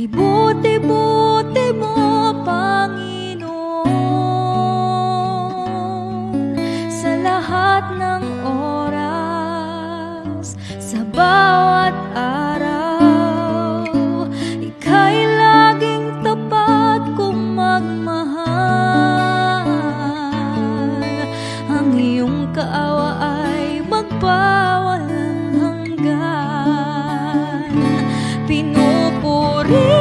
Kay buti-buti mo, Panginoon, sa lahat ng oras, sa bawat araw. Ika'y laging tapat kong magmahal. Ang iyong kaawa ay magpawalang hanggan. Pinupuri,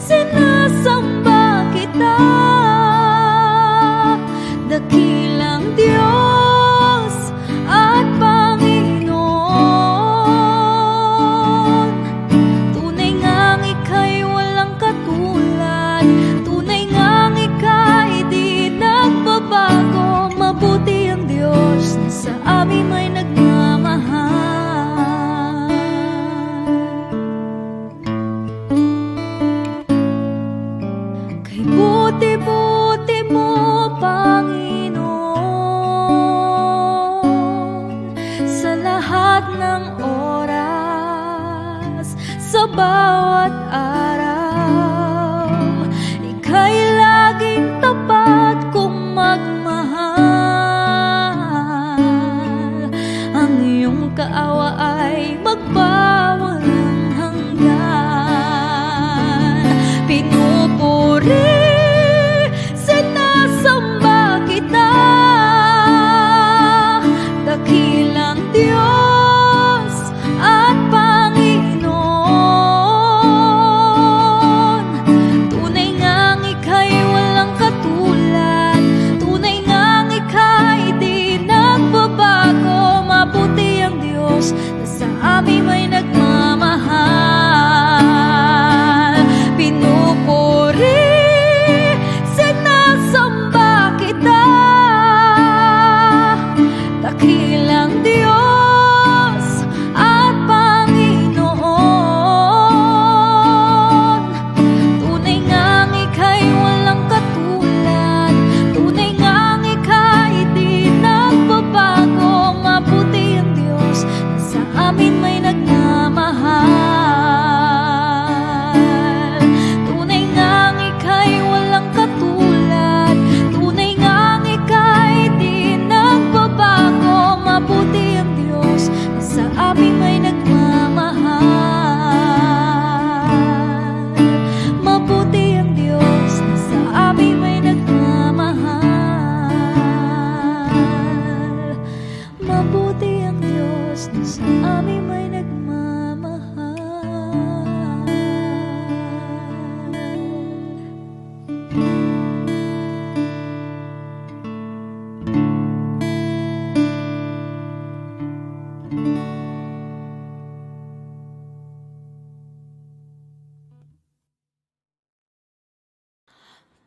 sinasamba kita, dakilang Diyos at Panginoon. Tunay ngang ika'y walang katulad, tunay ngang ika'y di nagbabago. Mabuti ang Diyos na sa amin may nagmamahal. Buti-buti mo, Panginoon, sa lahat ng oras, sa bawat araw. Ika'y laging tapat kong magmahal. Ang iyong kaawa ay magpawalang hanggan. Pinupuri, sinasamba kita, dakilang Diyos at Panginoon. Tunay ngang ika'y walang katulad, tunay ngang ika'y di nagbabago. Mabuti ang Diyos na sa amin may nagmamahal. Pinupuri, sinasamba kita, dakilang Diyos at Panginoon. Tunay ngang ika'y walang katulad, tunay ngang ika'y di nagbabago. Mabuti ang Diyos na sa amin may nagmamahal. Tunay ngang ika'y walang katulad, tunay ngang ika'y di nagbabago. Mabuti ang Diyos na sa amin may nagmamahal. Mabuti ang Diyos na sa amin may nagmamahal. Mabuti ang Diyos na sa amin may nagmamahal.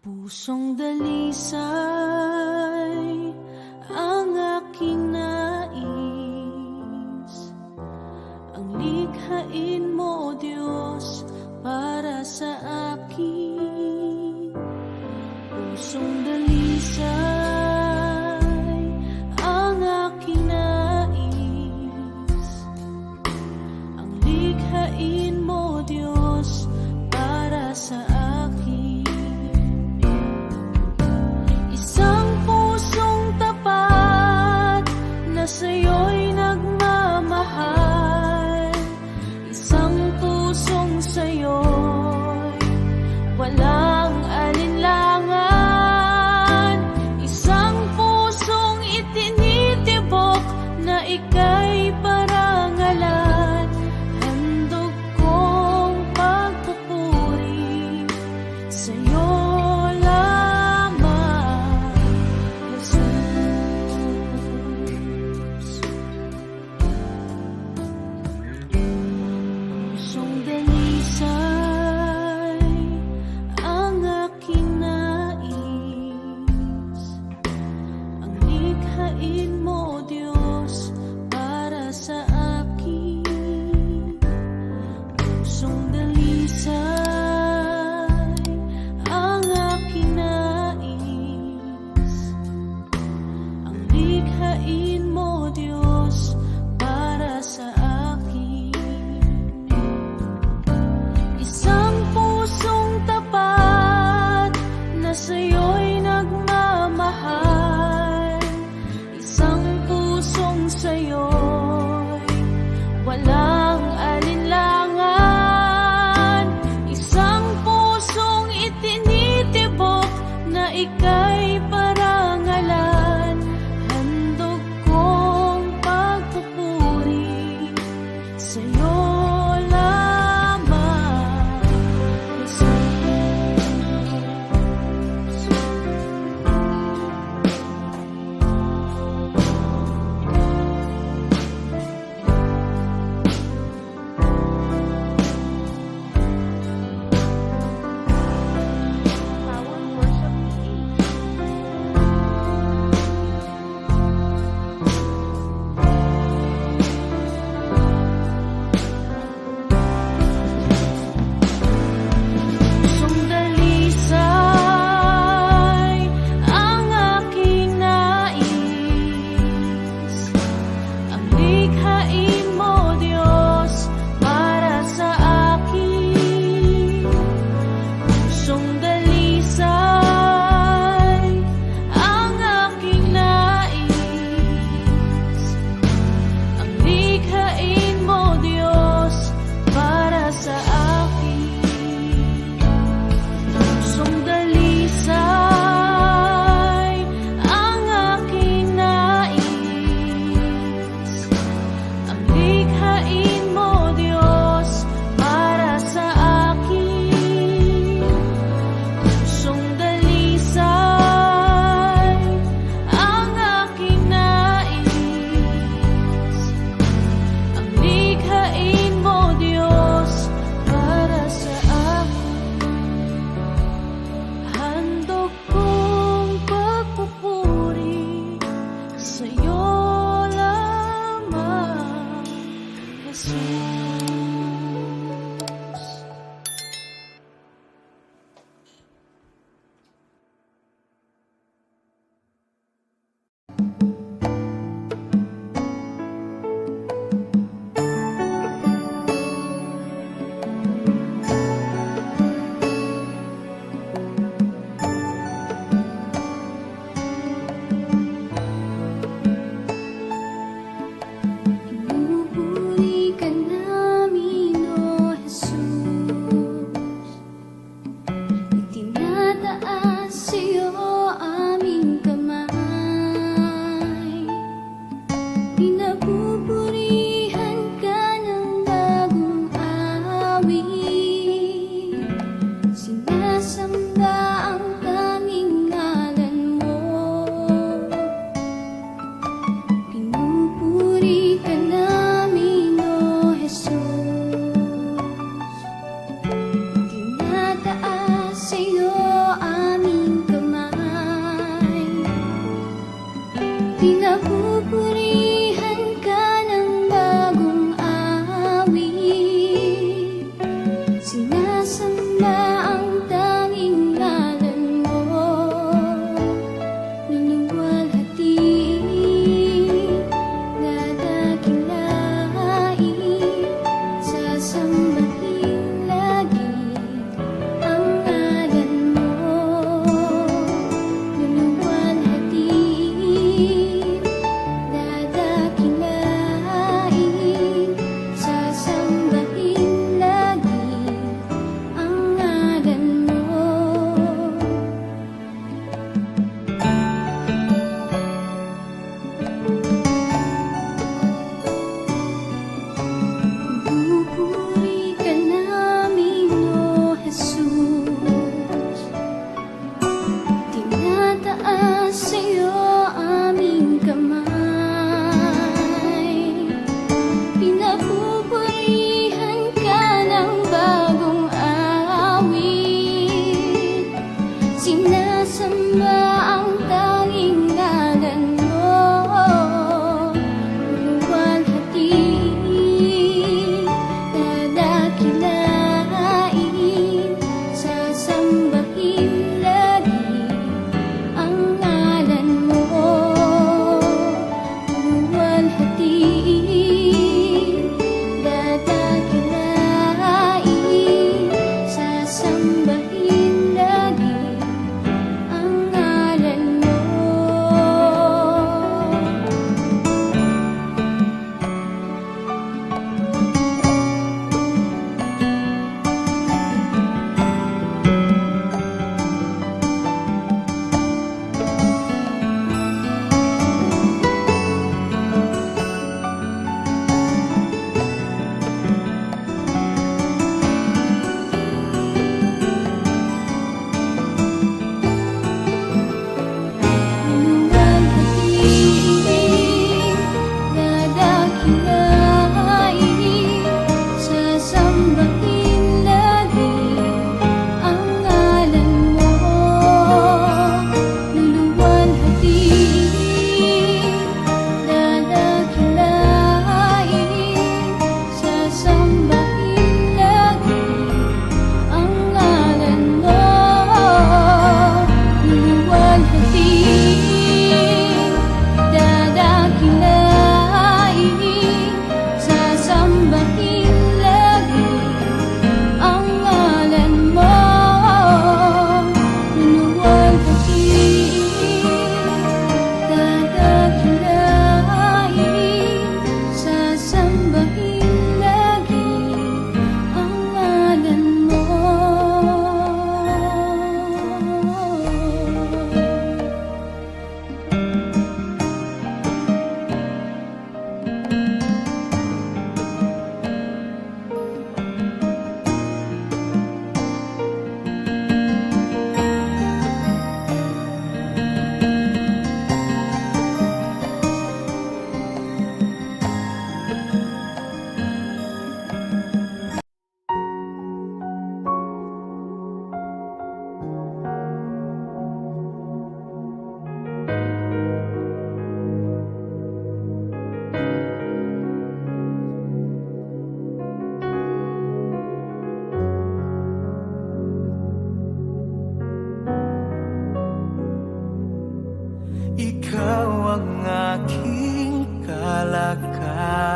Pusong dalisay ang aking nais, ang likhain mo, Diyos, para sa akin. Pusong dalisay ang aking nais, ang likhain mo, Diyos, para sa akin. Isang pusong tapat na sa'yo'y nagmamahal, isang pusong sa'yo'y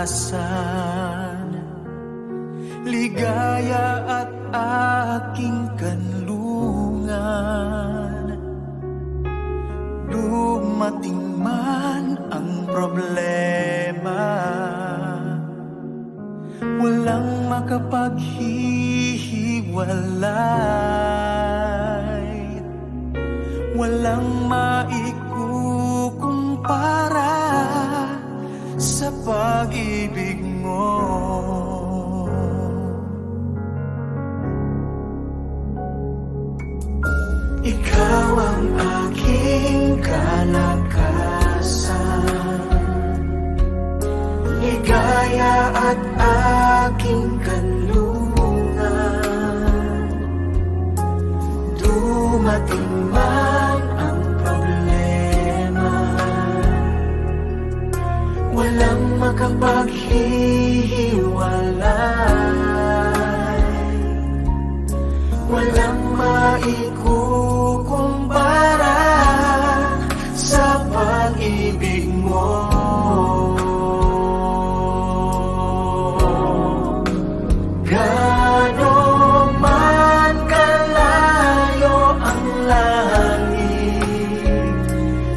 kalikasan, ligaya at aking kanlungan. Dumating man ang problema, walang makapaghihiwalay, walang maikukumpara sa pag-ibig mo. Ikaw ang aking kalakasan, ligaya at aking kanlungan. Dumating man ang problema, walang makapaghihiwalay, walang maikukumpara sa pag-ibig mo. Gaano man kalayo ang langit,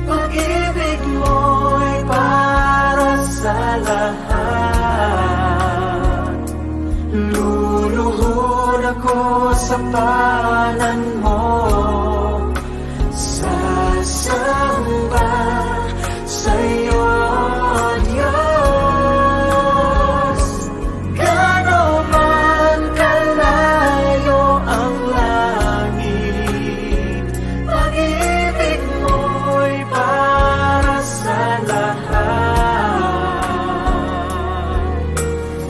pag-ibig mo'y para sa lahat. Luluhod ako sa palad mo, sasamba sa'yo, Diyos. Gaano man kalayo ang langit, pag-ibig mo'y para sa lahat.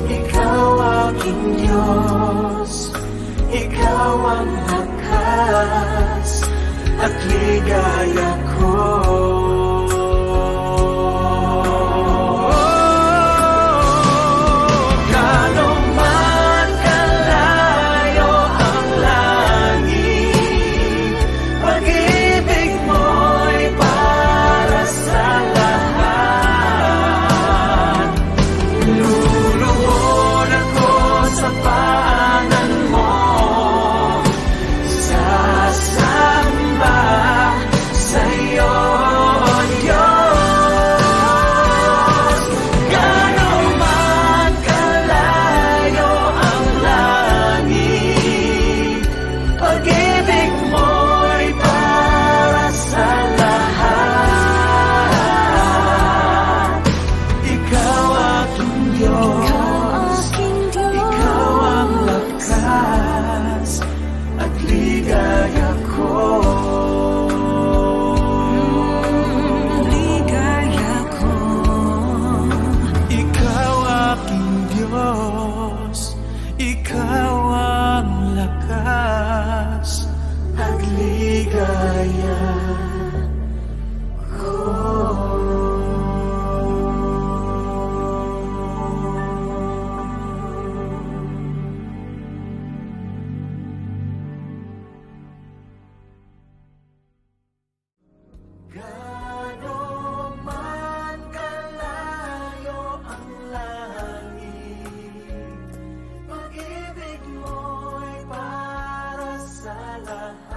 Ikaw aking Diyos, ikaw ang lakas at ligaya ko. Gaano man kalayo ang langit, pag-ibig mo'y para sa lahat. Luluhod ako sa paanan mo, sasamba sa'yo, Diyos. Gaano man kalayo ang langit, pag-ibig mo'y para sa lahat. Ikaw aking Diyos, ikaw ang lakas at ligaya ko. Ligaya ko. Ikaw aking Diyos, ikaw ang lakas at ligaya ko. Gaano man kalayo ang langit, pag-ibig mo'y para sa lahat.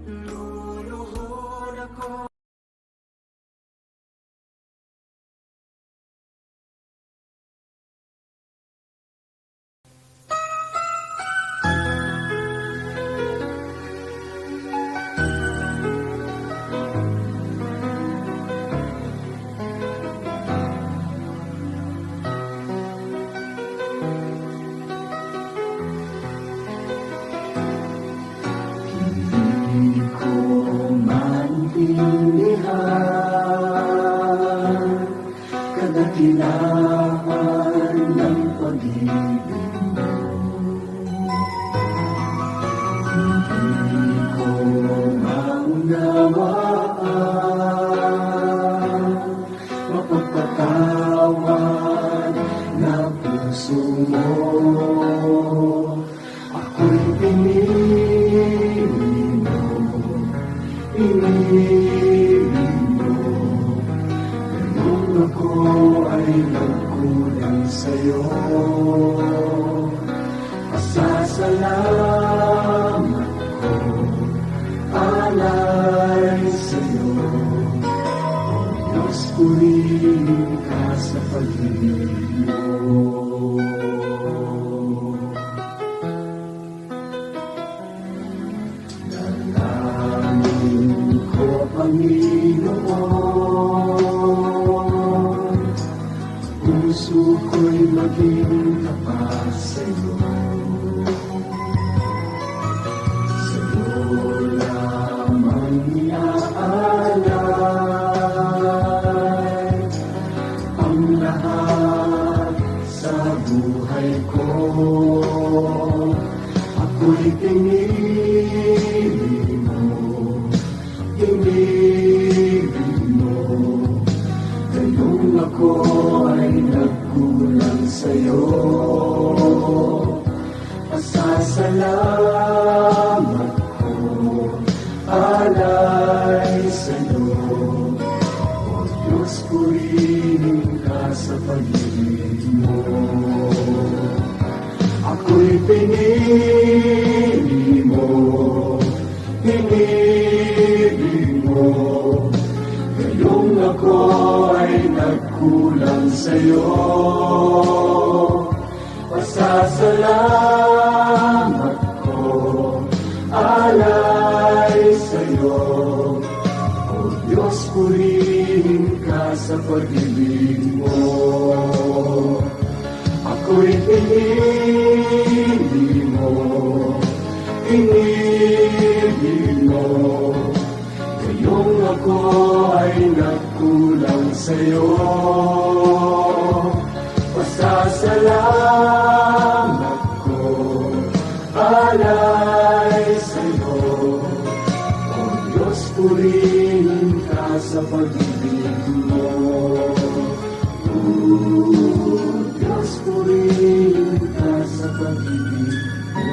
Luluhod ako. Hindi ko maintindihan kadakilaan ng pag-ibig mo. Hindi ko maunawaan mapagpatawad na puso mo. Ako'y pinili mo, ganun ako. nagkulang sa'yo. Pasasalamat ko, alay sa'yo. Diyos, purihin ka sa pag-ibig mo. Dalangin ko, Panginoon, puso ko'y maging tapat sa'yo. Sa'yo lamang iaalay ang lahat sa buhay ko. Ako'y pinili mo, gayong ako ay nagkulang sa'yo. Pasasalamat ko, alay sa'yo. O Diyos, purihin ka sa pag-ibig mo. Ako'y pinili mo, gayong ako ay nagkulang sa'yo. Pasasalamat ko, alay sa'yo. O Diyos, purihin ka sa pag-ibig mo. Ako'y pinili mo, gayong ako ay nagkulang sa'yo. Pasasalamat ko, alay sa'yo. O Diyos, purihin ka sa pag-ibig mo. O Diyos, purihin ka sa pag-ibig mo.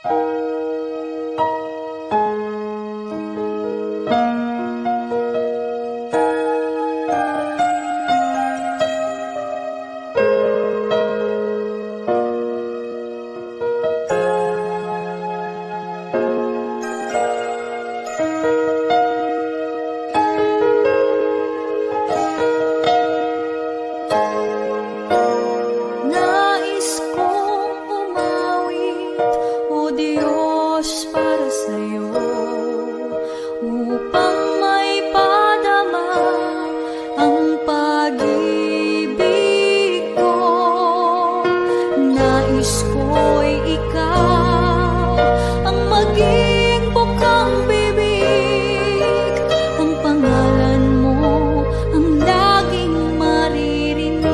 Nais kong umawit, O Diyos, para sa'yo, upang may padama ang pag-ibig ko. Nais ko'y ikaw ang maging bukang bibig, ang pangalan mo ang laging maririnig.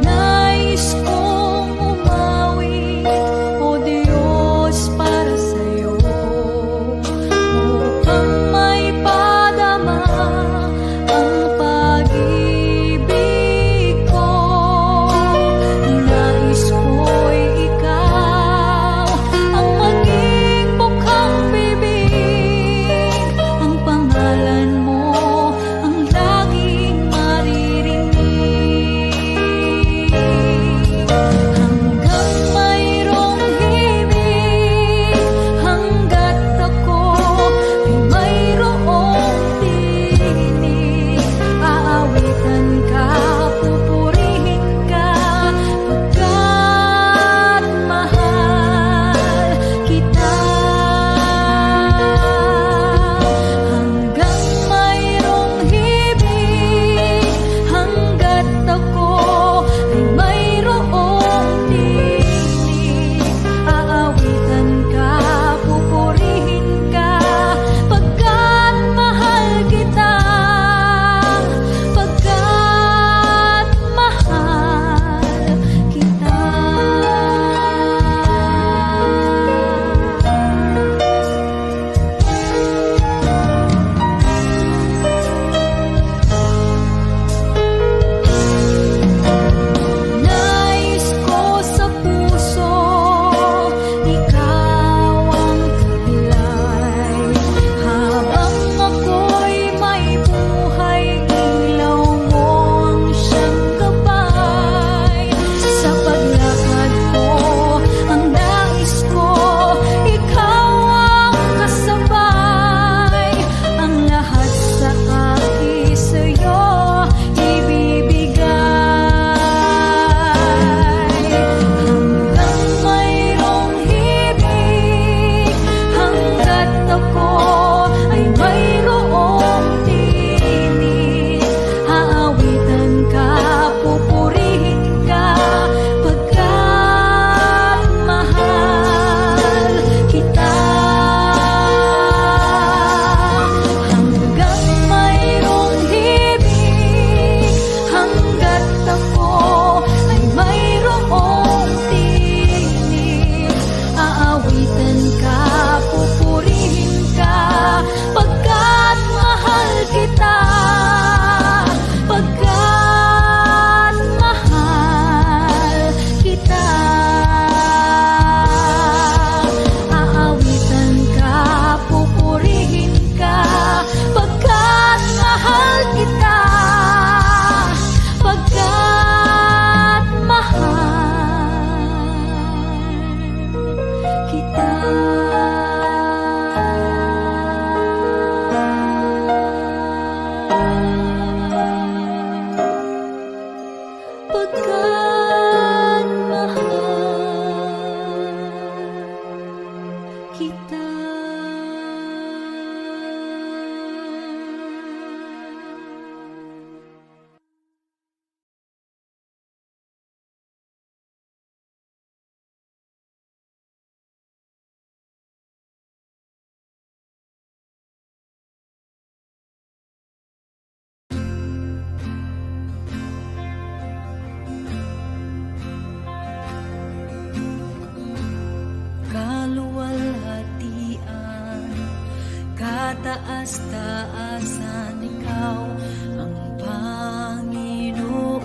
Nais kong umawit, O Diyos, para sa'yo, upang may padama ang pag-ibig ko. Nais ko'y ikaw ang maging bukang bibig, ang pangalan mo ang laging maririnig. Hanggang mayroong himig, hanggat ako ay mayroong tinig, aawitan ka, pupurihin ka, pagkat mahal kita. Hanggang mayroong himig, hanggat ako ay mayroong tinig, aawitan ka, pupurihin ka, pagkat mahal kita, pagkat mahal kita. Nais ko sa puso, ikaw ang taglay, habang ako'y may buhay, ilaw mo ang siyang gabay. Sa paglakad ko, ang nais ko, ikaw ang kasabay, ang lahat sa akin sa'yo ibibigay. Hanggang mayroong himig, hanggat ako ay mayroong tinig, aawitan ka, pupurihin ka, pagkat mahal kita. Hanggang mayroong himig, hanggat ako ay mayroong tinig, aawitan ka, pupurihin ka, pagkat mahal kita, pagkat mahal kita. Aawitan ka, pupurihin ka, pagkat mahal kita, pagkat mahal kita. Pagkat mahal kita. Kaluwalhatian, kataas-taasan, ikaw ang Panginoon.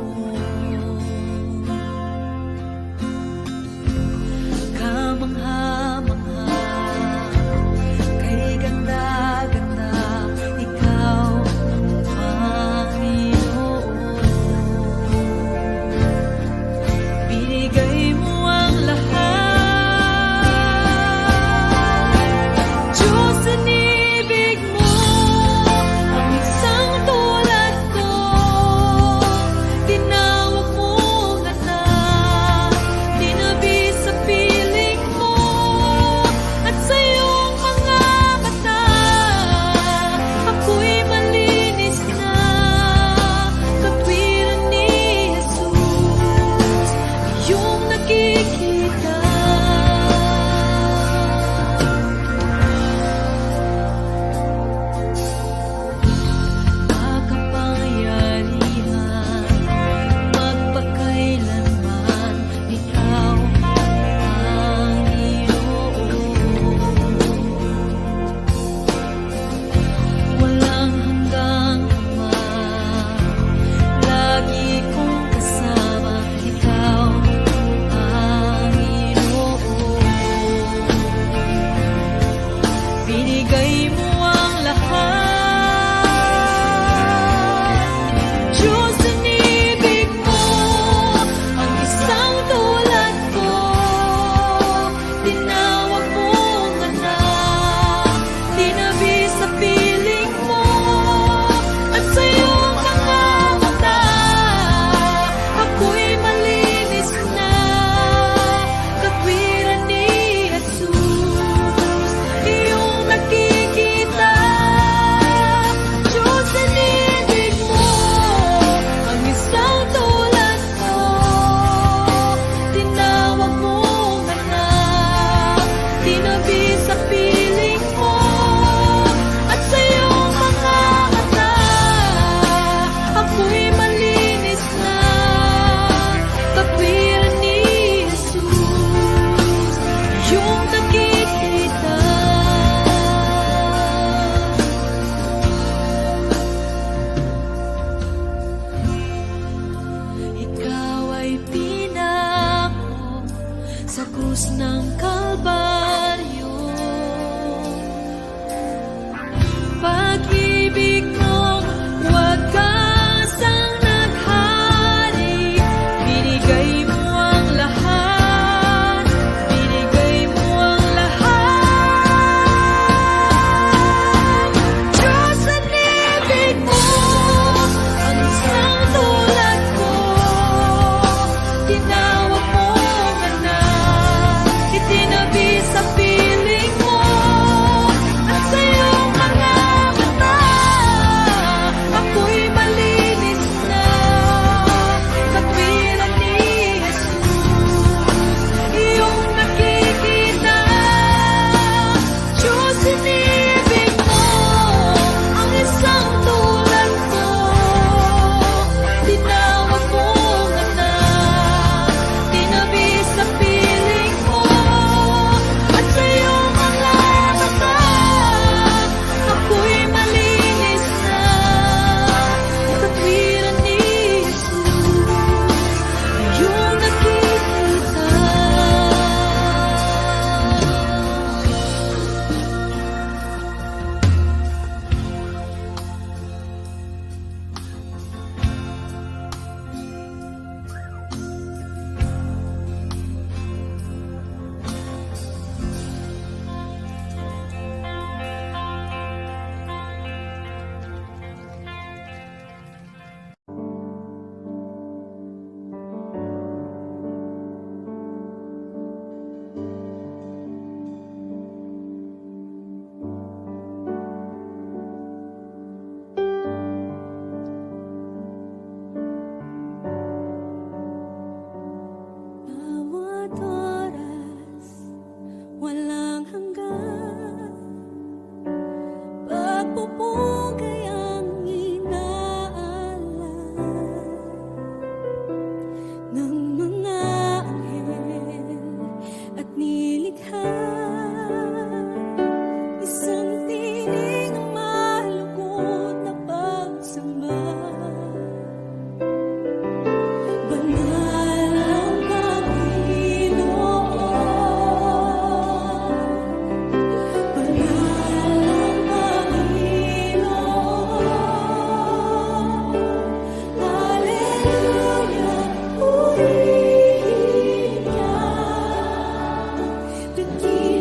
nilikha. Isang tinig ng malungkot na pagsamba. Banal ang Panginoon, banal ang Panginoon. Hallelujah, purihin niya, dakilang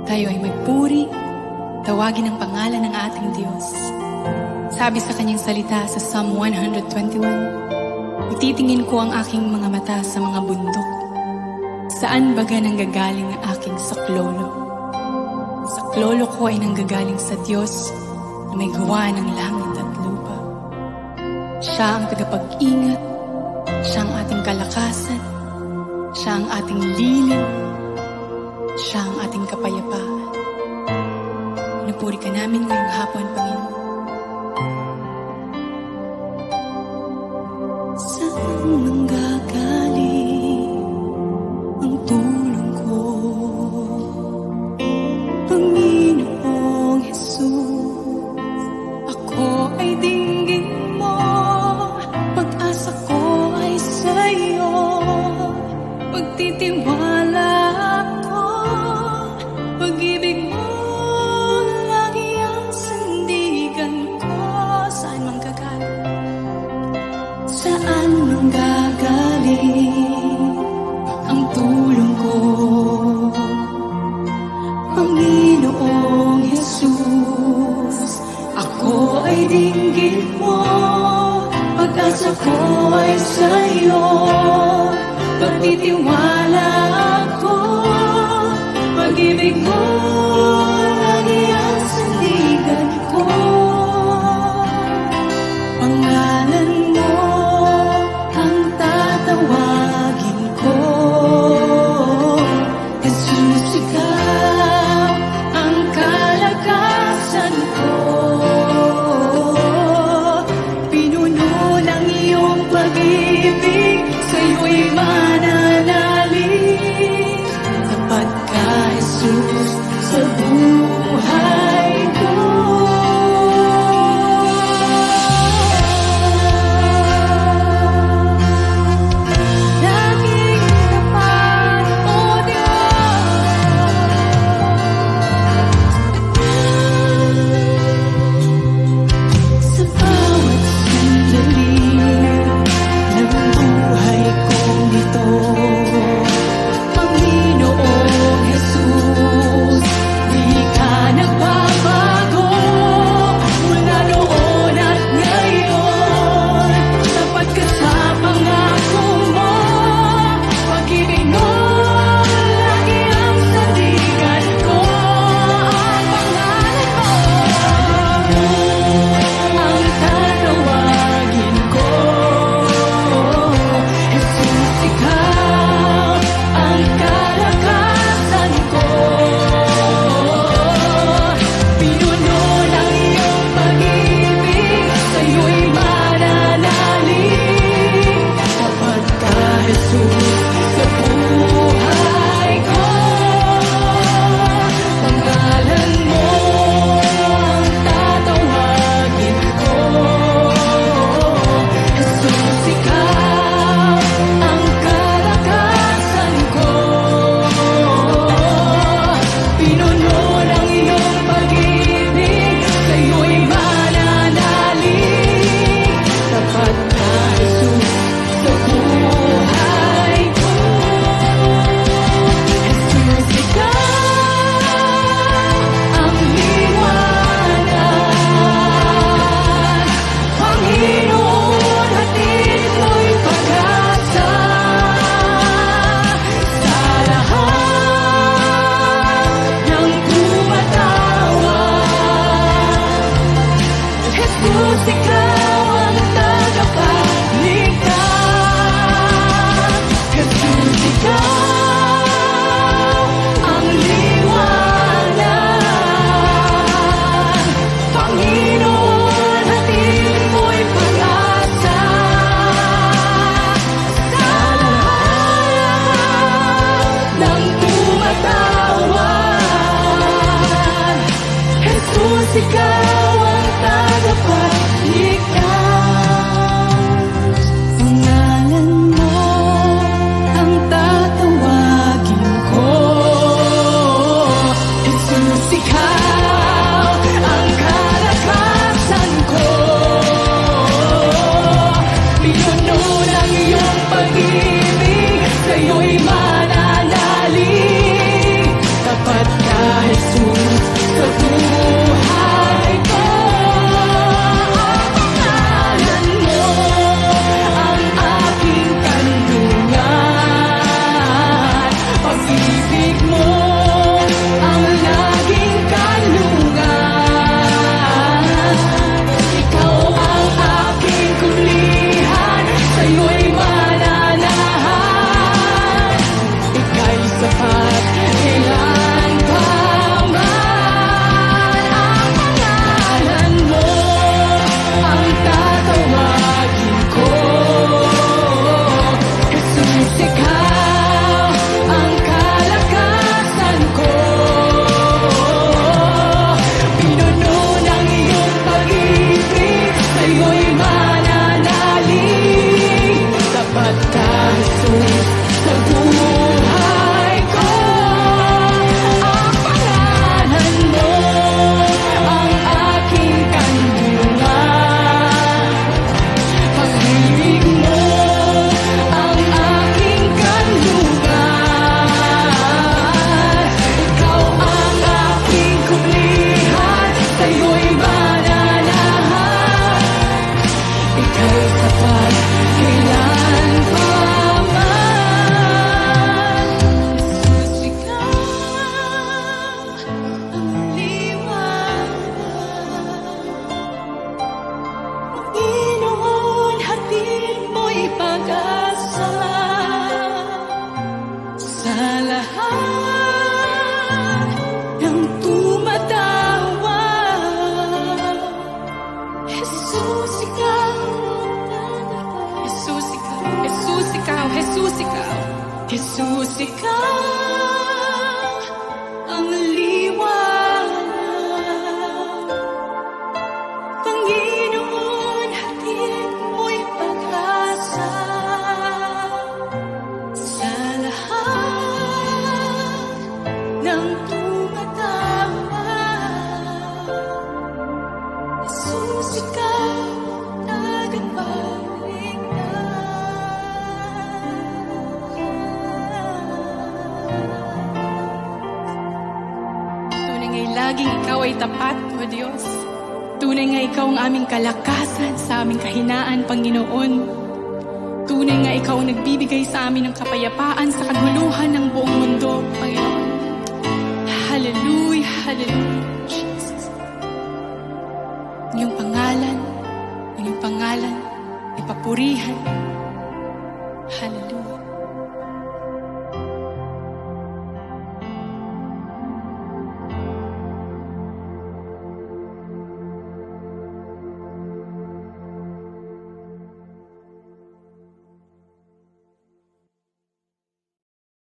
tayo ay magpuri, tawagin ang pangalan ng ating Diyos. Sabi sa kanyang salita sa Psalm 121, ititingin ko ang aking mga mata sa mga bundok. Saan baga nanggagaling ang aking saklolo? Saklolo ko ay nanggagaling sa Diyos na may gawa ng langit at lupa. Siya ang tagapag-ingat, siya ang ating kalakasan, siya ang ating lilim, siya ang ating kapayapaan. Pinupuri ka namin ngayong hapon, Panginoon. Saan nanggagaling ang tulong ko? Panginoong Jesus, ako ay dinggin mo, pag-asa ko ay sa'yo, pagtitiwala ko, pag-ibig mo lagi ang sandigan ko. Saan mang gagaling? Saan mang gagaling ang tulong ko? Panginoong Jesus, ako ay dinggin mo, pag-asa ko ay sa'yo, pagtitiwala ko, pag-ibig mo lagi ang sandigan ko. Pangalan mo ang tatawagin ko, Jesus, ikaw ang kalakasan ko. Pinuno ng iyong pag-ibig, sa'yo'y mananalig. Sapat ka, Jesus, sa buhay ikaw, Jesus, ikaw. Jesus, ikaw ang liwanag. Panginoon, hatid mo'y pag-asa sa lahat ng tumatama. Jesus, ikaw laging ikaw ay tapat, O Diyos. Tunay nga ikaw ang aming kalakasan sa aming kahinaan, Panginoon. Tunay nga ikaw ang nagbibigay sa amin ng kapayapaan sa kaguluhan ng buong mundo, Panginoon. Hallelujah, hallelujah, Jesus. Ang iyong pangalan ay papurihan,